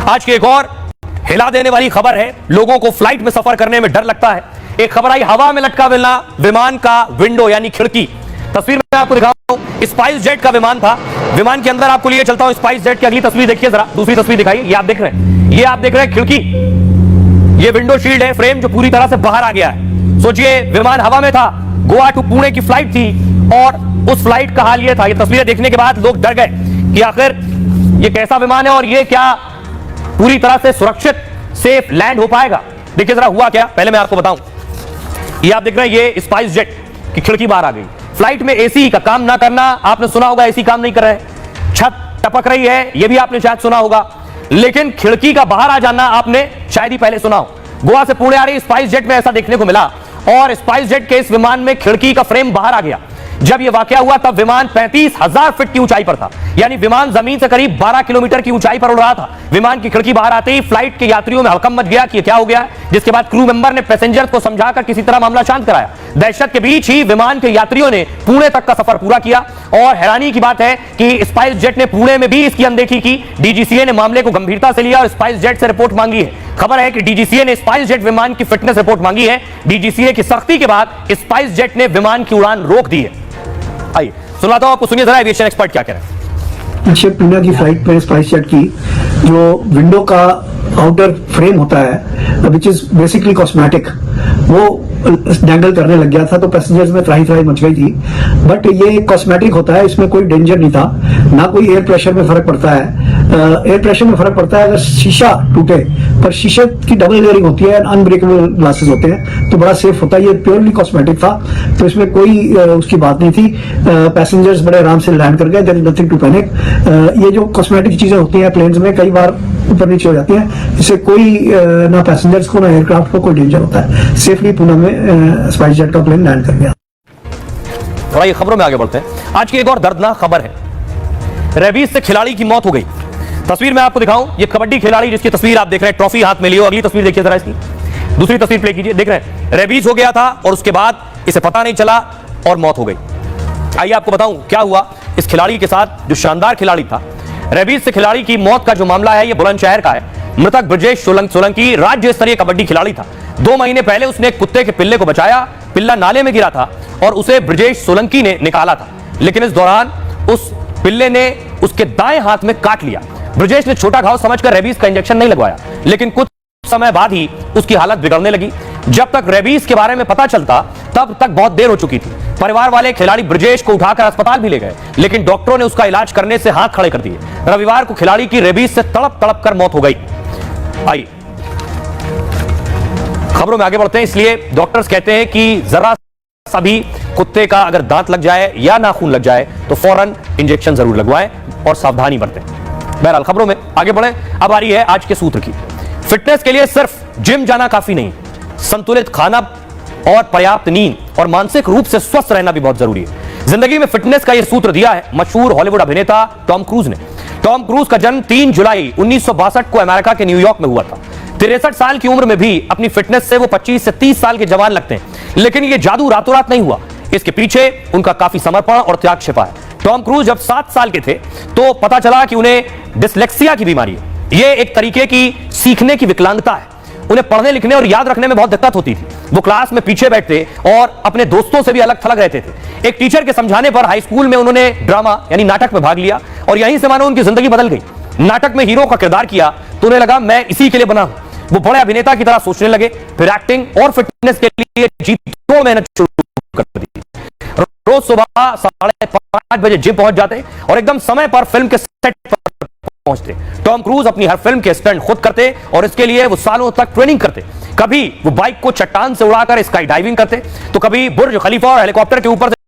आज की एक और हिला देने वाली खबर है। लोगों को फ्लाइट में सफर करने में डर लगता है। एक खबर आई, हवा में लटका मिलना विमान का विंडो यानी खिड़की। तस्वीर में आपको दिखाता हूं, स्पाइस जेट का विमान था। विमान के अंदर आपको लिए चलता हूं स्पाइस जेट की। अगली तस्वीर देखिए जरा, दूसरी तस्वीर दिखाइए। ये आप देख रहे हैं, ये आप देख रहे हैं खिड़की, ये विंडो शील्ड है, फ्रेम जो पूरी तरह से बाहर आ गया है। सोचिए विमान हवा में था, गोवा टू पुणे की फ्लाइट थी और उस फ्लाइट का हाल ये था। ये तस्वीरें देखने के बाद लोग डर गए कि आखिर ये कैसा विमान है और ये क्या पूरी तरह से सुरक्षित सेफ लैंड हो पाएगा। देखिए जरा हुआ क्या, पहले मैं आपको बताऊं। ये आप देख रहे हैं, ये स्पाइस जेट की खिड़की बाहर आ गई। फ्लाइट में एसी का काम ना करना, आपने सुना होगा एसी काम नहीं कर रहे, छत टपक रही है, यह भी आपने शायद सुना होगा। लेकिन खिड़की का बाहर आ जाना आपने शायद ही पहले सुना हो। गोवा से पुणे आ रही स्पाइस जेट में ऐसा देखने को मिला और स्पाइस जेट के इस विमान में खिड़की का फ्रेम बाहर आ गया। जब यह वाकया हुआ तब विमान 35,000 फीट की ऊंचाई पर था, यानी विमान जमीन से करीब 12 किलोमीटर की ऊंचाई पर उड़ रहा था। विमान की खिड़की बाहर आते ही फ्लाइट के यात्रियों में हड़कंप मच गया कि क्या हो गया, जिसके बाद क्रू मेंबर ने पैसेंजर्स को समझाकर किसी तरह मामला शांत कराया। दहशत के बीच ही विमान के यात्रियों ने पुणे तक का सफर पूरा किया और हैरानी की बात है कि स्पाइस जेट ने पुणे में भी इसकी अनदेखी की। डीजीसीए ने मामले को गंभीरता से लिया और स्पाइस जेट से रिपोर्ट मांगी है। खबर है कि डीजीसीए ने स्पाइस जेट विमान की फिटनेस रिपोर्ट मांगी है। डीजीसीए की सख्ती के बाद स्पाइस जेट ने विमान की उड़ान रोक दी है। आइए सुनाता हूं आपको, सुनिए जरा एविएशन एक्सपर्ट क्या कह रहे हैं। पीछे पुणे की फ्लाइट में स्पाइस जेट की जो विंडो का आउटर फ्रेम होता है, विच इज बेसिकली कॉस्मेटिक, वो डैंगल करने लग गया था तो पैसेंजर्स में त्राही त्राही मच गई थी। बट ये कॉस्मेटिक होता है, इसमें कोई डेंजर नहीं था, ना कोई एयर प्रेशर में फर्क पड़ता है। एयर प्रेशर में फर्क पड़ता है अगर शीशा टूटे, पर शीशे की डबल लेयरिंग होती है, अनब्रेकेबल ग्लासेस होते हैं तो बड़ा सेफ होता है। ये प्योरली कॉस्मेटिक था तो इसमें कोई उसकी बात नहीं थी। पैसेंजर्स बड़े आराम से लैंड कर गए, there is nothing to panic. ये जो कॉस्मेटिक चीजें होती हैं प्लेन्स में कई बार ऊपर नीचे हो जाती हैं, इससे कोई ना पैसेंजर्स को ना एयरक्राफ्ट को कोई डेंजर होता है। सेफली पुणे में स्पाइस जेट का प्लेन लैंड कर गया। थोड़ा ये खबरों में आगे बढ़ते हैं। आज की एक और दर्दनाक खबर है, रेबीज से खिलाड़ी की मौत हो गई। तस्वीर में आपको दिखाऊं, ये कबड्डी खिलाड़ी जिसकी तस्वीर आप देख रहे हैं, ट्रॉफी हाथ में लिए हो। अगली तस्वीर देखिए जरा, इसकी दूसरी तस्वीर प्ले कीजिए। देख रहे हैं, रेबीज हो गया था और उसके बाद इसे पता नहीं चला और मौत हो गई। आइए आपको बताऊं क्या हुआ इस खिलाड़ी के साथ, जो शानदार खिलाड़ी था। रेबीज से खिलाड़ी की मौत का जो मामला है, यह बुलंदशहर का है। मृतक ब्रजेश सोलंकी राज्य स्तरीय कबड्डी खिलाड़ी था। 2 महीने पहले उसने एक कुत्ते के पिल्ले को बचाया। पिल्ला नाले में गिरा था और उसे ब्रजेश सोलंकी ने निकाला था, लेकिन इस दौरान उस पिल्ले ने उसके दाएं हाथ में काट लिया। ब्रजेश ने छोटा घाव समझकर रेबीज का इंजेक्शन नहीं लगवाया, लेकिन कुछ समय बाद ही उसकी हालत बिगड़ने लगी। जब तक रेबीज के बारे में पता चलता तब तक बहुत देर हो चुकी थी। परिवार वाले खिलाड़ी ब्रजेश को उठाकर अस्पताल भी ले गए, लेकिन डॉक्टरों ने उसका इलाज करने से हाथ खड़े कर दिए। रविवार को खिलाड़ी की रेबीज से तड़प तड़प कर मौत हो गई। आइए खबरों में आगे बढ़ते हैं। इसलिए डॉक्टर्स कहते हैं कि जरा सा भी कुत्ते का अगर दांत लग जाए या नाखून लग जाए तो फौरन इंजेक्शन जरूर लगवाएं और सावधानी बरतें। बहरहाल खबरों में आगे बढ़ें। अब आ रही है आज के सूत्र की। फिटनेस के लिए सिर्फ जिम जाना काफी नहीं, संतुलित खाना और पर्याप्त नींद और मानसिक रूप से स्वस्थ रहना भी बहुत जरूरी है। जिंदगी में फिटनेस का यह सूत्र दिया है मशहूर हॉलीवुड अभिनेता टॉम क्रूज ने। टॉम क्रूज का जन्म 3 जुलाई 1962 को अमेरिका के न्यूयॉर्क में हुआ था। 63 साल की उम्र में भी अपनी फिटनेस से वो 25 से 30 साल के जवान लगते हैं। लेकिन ये जादू रातों रात नहीं हुआ, इसके पीछे उनका काफी समर्पण और त्याग छिपा है। टॉम क्रूज जब 7 साल के थे तो पता चला कि उन्हें डिसलेक्सिया की बीमारी है। यह एक तरीके की सीखने की विकलांगता है। उन्हें पढ़ने लिखने और याद रखने में बहुत दिक्कत होती थी। वो क्लास में पीछे बैठते और अपने दोस्तों से भी अलग थलग रहते थे। एक टीचर के समझाने पर हाई स्कूल में उन्होंने ड्रामा यानी नाटक में भाग लिया और यहीं से मानो उनकी जिंदगी बदल गई। नाटक में हीरो का किरदार किया तो उन्हें लगा मैं इसी के लिए बना हूं। वो बड़े अभिनेता की तरह सोचने लगे। फिर एक्टिंग और फिटनेस के लिए जीतों मेहनत शुरू कर दी। रोज सुबह 5:30 बजे जिम पहुंच जाते और एकदम समय पर फिल्म के सेट पर पहुंचते। टॉम क्रूज अपनी हर फिल्म के स्टंट खुद करते और इसके लिए वो सालों तक ट्रेनिंग करते। कभी वो बाइक को चट्टान से उड़ाकर स्काई डाइविंग करते तो कभी बुर्ज खलीफा और हेलीकॉप्टर के ऊपर